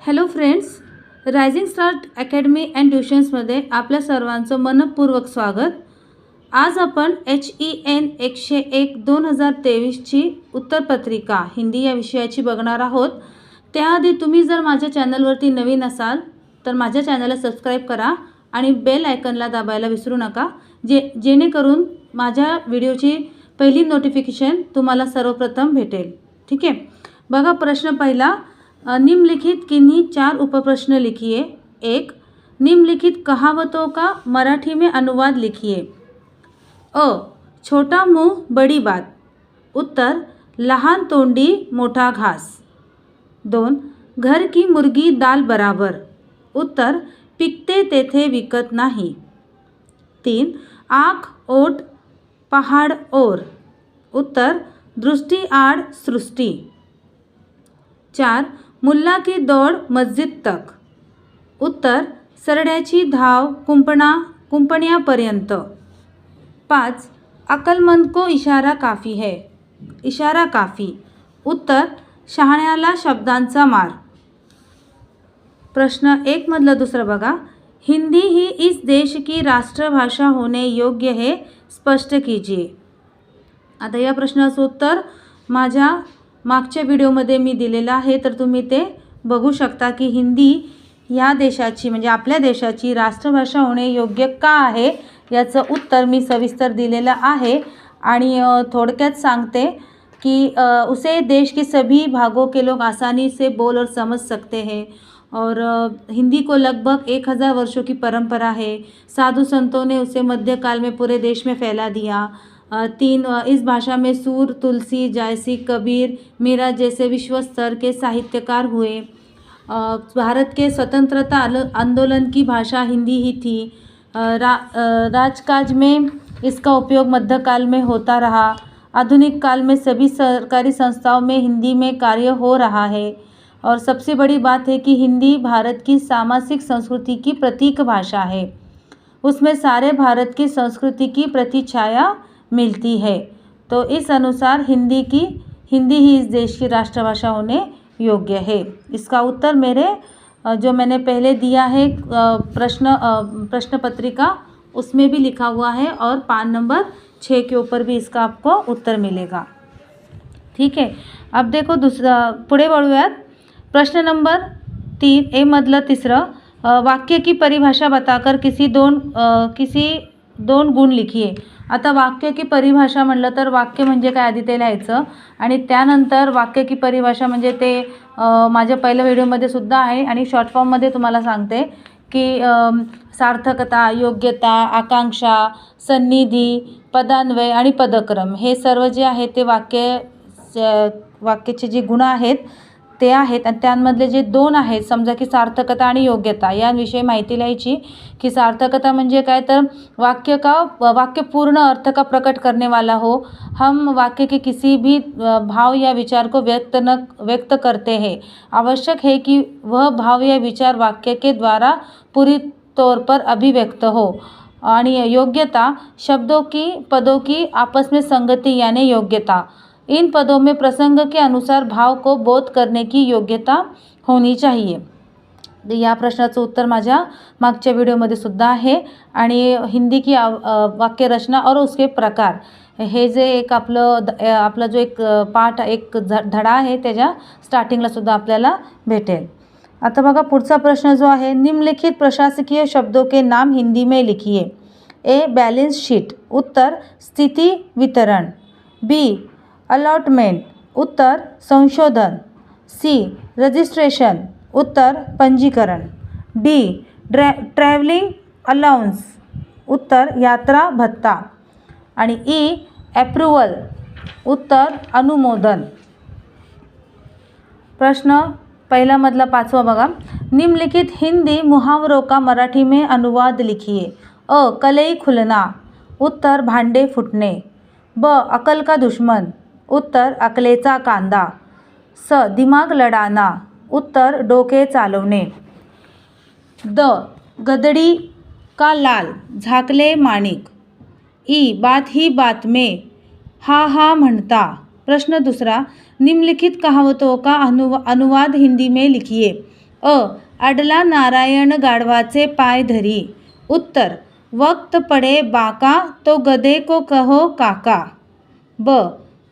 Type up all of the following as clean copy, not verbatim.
Hello friends, rising star academy and ट्युशन्समध्ये आपल्या सर्वांचं मनपूर्वक स्वागत. आज आपण HEN 101 2023ची उत्तरपत्रिका हिंदी या विषयाची बघणार आहोत. त्याआधी तुम्ही जर माझ्या चॅनलवरती नवीन असाल तर माझ्या चॅनलला सबस्क्राईब करा आणि बेल आयकनला दाबायला विसरू नका, जेणेकरून माझ्या व्हिडिओची पहिली नोटिफिकेशन तुम्हाला सर्वप्रथम भेटेल. ठीक आहे, बघा प्रश्न पहिला. निम्नलिखित किन्हीं 4 उपप्रश्न लिखिए. 1. निम्नलिखित कहावतों का मराठी में अनुवाद लिखिए. अ. छोटा मुंह बड़ी बात. उत्तर लहान तोंडी मोठा घास. 2. घर की मुर्गी दाल बराबर. उत्तर पिकते तेथे विकत नाही. 3. आँख ओठ पहाड़ और. उत्तर दृष्टि आड़ सृष्टि. 4. मुल्ला की दौड़ मस्जिद तक. उत्तर सरड्याची धाव कुंपण्यापर्यंत. 5. अक्लमंद को इशारा काफ़ी है. इशारा काफ़ी. उत्तर शहाण्याला शब्दांचा मार. प्रश्न 1 मधलं दुसरं बघा. हिंदी ही इस देश की राष्ट्रभाषा होने योग्य है, स्पष्ट कीजिए. आता या प्रश्नाचं उत्तर माझ्या मागच्या व्हिडिओमध्ये मी दिलेलं आहे, तर तुम्ही ते बघू शकता की हिंदी ह्या देशाची म्हणजे आपल्या देशाची राष्ट्रभाषा होणे योग्य का आहे याचं उत्तर मी सविस्तर दिलेलं आहे. आणि थोडक्यात सांगते की उसे देश के सभी भागों के लोग आसानी से बोल और समझ सकते हैं और हिंदी को लगभग 1000 वर्षों की परंपरा है. साधु संतों ने उसे मध्यकाल में पूरे देश में फैला दिया. 3. इस भाषा में सूर तुलसी जायसी कबीर मीरा जैसे विश्व स्तर के साहित्यकार हुए. भारत के स्वतंत्रता आंदोलन की भाषा हिंदी ही थी. राजकाज में इसका उपयोग मध्यकाल में होता रहा. आधुनिक काल में सभी सरकारी संस्थाओं में हिंदी में कार्य हो रहा है. और सबसे बड़ी बात है कि हिंदी भारत की सामाजिक संस्कृति की प्रतीक भाषा है. उसमें सारे भारत की संस्कृति की प्रतिछाया मिलती है. तो इस अनुसार हिंदी ही इस देश की राष्ट्रभाषा होने योग्य है. इसका उत्तर मेरे जो मैंने पहले दिया है प्रश्न पत्रिका उसमें भी लिखा हुआ है और पान नंबर 6 के ऊपर भी इसका आपको उत्तर मिलेगा. ठीक है, अब देखो दूसरा पुढे वळूयात. प्रश्न नंबर 3 ए मधलं तिसरं. वाक्य की परिभाषा बताकर किसी दोन गुण लिखिए. आता वाक्य की परिभाषा म्हटलं तर वाक्य म्हणजे काय आधी ते लिहायचं आणि त्यानंतर वाक्य की परिभाषा म्हणजे ते माझ्या पहिल्या व्हिडिओमध्ये सुद्धा आहे आणि शॉर्ट फॉर्ममध्ये तुम्हाला सांगते की सार्थकता, योग्यता, आकांक्षा, सन्निधी, पदान्वय आणि पदक्रम हे सर्व जे आहे ते वाक्याचे जे गुण आहेत ते आहेत. आणि त्यामधले जे 2 आहेत, समजा की सार्थकता आणि योग्यता याविषयी माहिती लिहायची की सार्थकता म्हणजे काय, तर वाक्य पूर्ण अर्थ का प्रकट करने वाला हो. हम वाक्य के किसी भी भाव या विचार को व्यक्त करते हैं. आवश्यक है कि वह भाव या विचार वाक्य के द्वारा पूरी तौर पर अभिव्यक्त हो. आणि योग्यता शब्दों की पदों की आपस में संगति यानी योग्यता. इन पदों में प्रसंग के अनुसार भाव को बोध करने की योग्यता होनी चाहिए. या प्रश्नाचं उत्तर माझ्या मागच्या व्हिडिओमध्ये सुद्धा आहे. आणि हिंदी की वाक्य रचना और उसके प्रकार हे जे एक आपला जो एक पाठ एक धडा आहे त्याच्या स्टार्टिंगला सुद्धा आपल्याला भेटेल. आता बघा पुढचा प्रश्न जो आहे. निम्नलिखित प्रशासकीय शब्दों के नाम हिंदी में लिखिए. ए. Balance sheet. उत्तर स्थिति वितरण. बी. अलॉटमेंट. उत्तर संशोधन. सी. रजिस्ट्रेशन. उत्तर पंजीकरण. डी. Travelling allowance. उत्तर यात्रा भत्ता. आणि ई. अप्रूवल. उत्तर अनुमोदन. प्रश्न पहिला मधला 5वां बघा. निम्नलिखित हिंदी मुहावरों का मराठी में अनुवाद लिखिए. अ. कलई खुलना. उत्तर भांडे फुटणे. ब. अकल का दुश्मन. उत्तर अकलेचा कांदा. स. दिमाग लडाना. उत्तर डोके चालवणे. द. गदडी का लाल झाकले माणिक. ई. बात ही बात में हा म्हणता. प्रश्न दूसरा. निम्नलिखित कहावतों का अनुवाद हिंदी में लिखिए. अडला नारायण गाढवाचे पाय धरी. उत्तर वक्त पडे बाका तो गधे को कहो काका. ब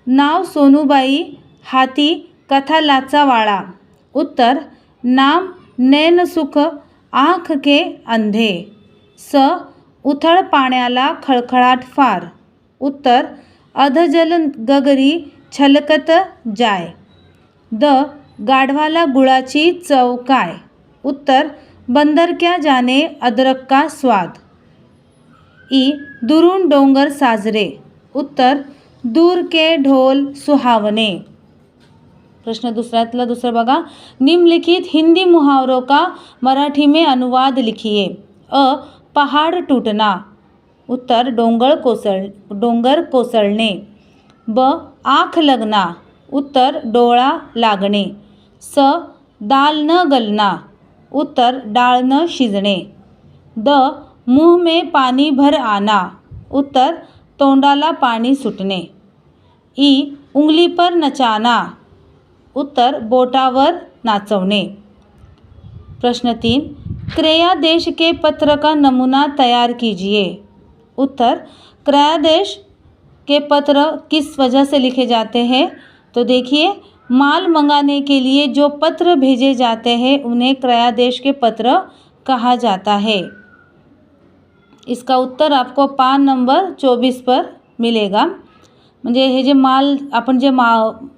नाव सोनूबाई हाती कथा लाचा वाळा. उत्तर नाम नैन सुख आँख के अंधे. स उथळ पाण्याला खळखळाट फार. उत्तर अधजल गगरी छलकत जाय. द गाढवाला गुळाची चव काय. उत्तर बंदर क्या जाने अदरक का स्वाद. ई दुरून डोंगर साजरे. उत्तर दूर के ढोल सुहावने. प्रश्न दुसऱ्यातला दुसरा बघा. निम्नलिखित हिंदी मुहावरों का मराठी में अनुवाद लिखिए. पहाड़ टूटना. उत्तर डोंगर कोसळणे. ब आँख लगना. उत्तर डोळा लागणे. स दाल न गलना. उत्तर डाळ न शिजणे. द मुंह में पानी भर आना. उत्तर तोंडाला पाणी सुटणे. ई उंगली पर नचाना. उत्तर बोटावर नाचवणे. प्रश्न 3. क्रयादेश के पत्र का नमूना तैयार कीजिए. उत्तर क्रयादेश के पत्र किस वजह से लिखे जाते हैं. तो देखिए, माल मंगाने के लिए जो पत्र भेजे जाते हैं उन्हें क्रयादेश के पत्र कहा जाता है. इसका उत्तर आपको पान नंबर 24 पर मिलेगा. म्हणजे हे जे माल आपण जे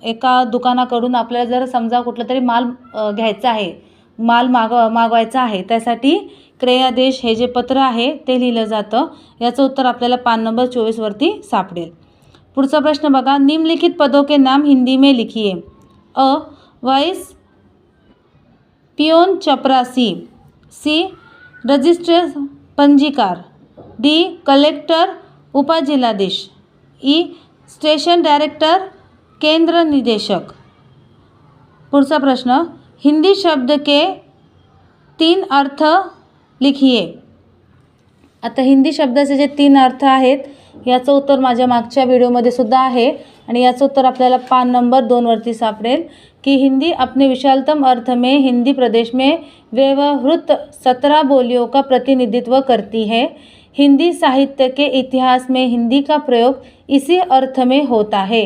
एका दुकानाकडून आपल्याला जर समजा कुठला तरी माल घ्यायचा आहे, माल मागवायचा आहे, त्यासाठी क्रयादेश हे जे पत्र आहे ते लिहिलं जातं. याचं उत्तर आपल्याला पान नंबर 24 वरती सापडेल. पुढचा प्रश्न बघा. निम्नलिखित पदों के नाम हिंदी में लिखिए. वाइस पियोन चपरासी. सी रजिस्ट्रार पंजीकार. डी कलेक्टर उपजिलाधीश. ई स्टेशन डायरेक्टर केंद्र निदेशक. पुढचा प्रश्न. हिंदी शब्द के 3 अर्थ लिखिए. आता हिंदी शब्दाचे जे 3 अर्थ आहेत याचं उत्तर माझ्या मागच्या व्हिडिओमध्ये सुद्धा आहे आणि याचं उत्तर आपल्याला पान नंबर 2 वरती सापडेल कि हिंदी अपने विशालतम अर्थ में हिंदी प्रदेश में व्यवहृत 17 बोलियों का प्रतिनिधित्व करती है. हिंदी साहित्य के इतिहास में हिंदी का प्रयोग इसी अर्थ में होता है.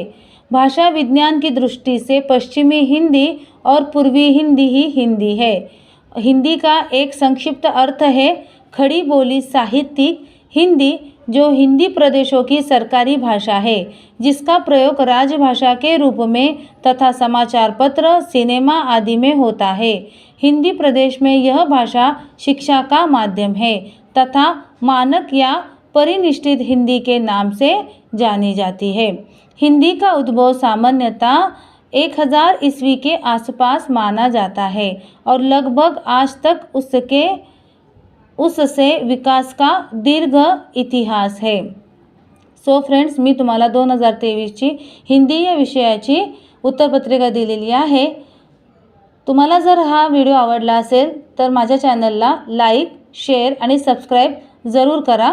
भाषा विज्ञान की दृष्टि से पश्चिमी हिंदी और पूर्वी हिंदी ही हिंदी है. हिंदी का एक संक्षिप्त अर्थ है खड़ी बोली साहित्यिक हिंदी, जो हिंदी प्रदेशों की सरकारी भाषा है, जिसका प्रयोग राजभाषा के रूप में तथा समाचार पत्र, सिनेमा आदि में होता है. हिंदी प्रदेश में यह भाषा शिक्षा का माध्यम है तथा मानक या परिनिष्ठित हिंदी के नाम से जानी जाती है. हिंदी का उद्भव सामान्यतः 1000 ईस्वी के आसपास माना जाता है और लगभग आज तक उससे विकास का दीर्घ इतिहास है. सो फ्रेंड्स, मी तुम्हाला 2023ची हिंदी या विषयाची उत्तरपत्रिका दिलेली आहे. तुम्हाला जर हा व्हिडिओ आवडला असेल तर माझ्या चॅनलला लाईक, शेअर आणि सबस्क्राईब जरूर करा.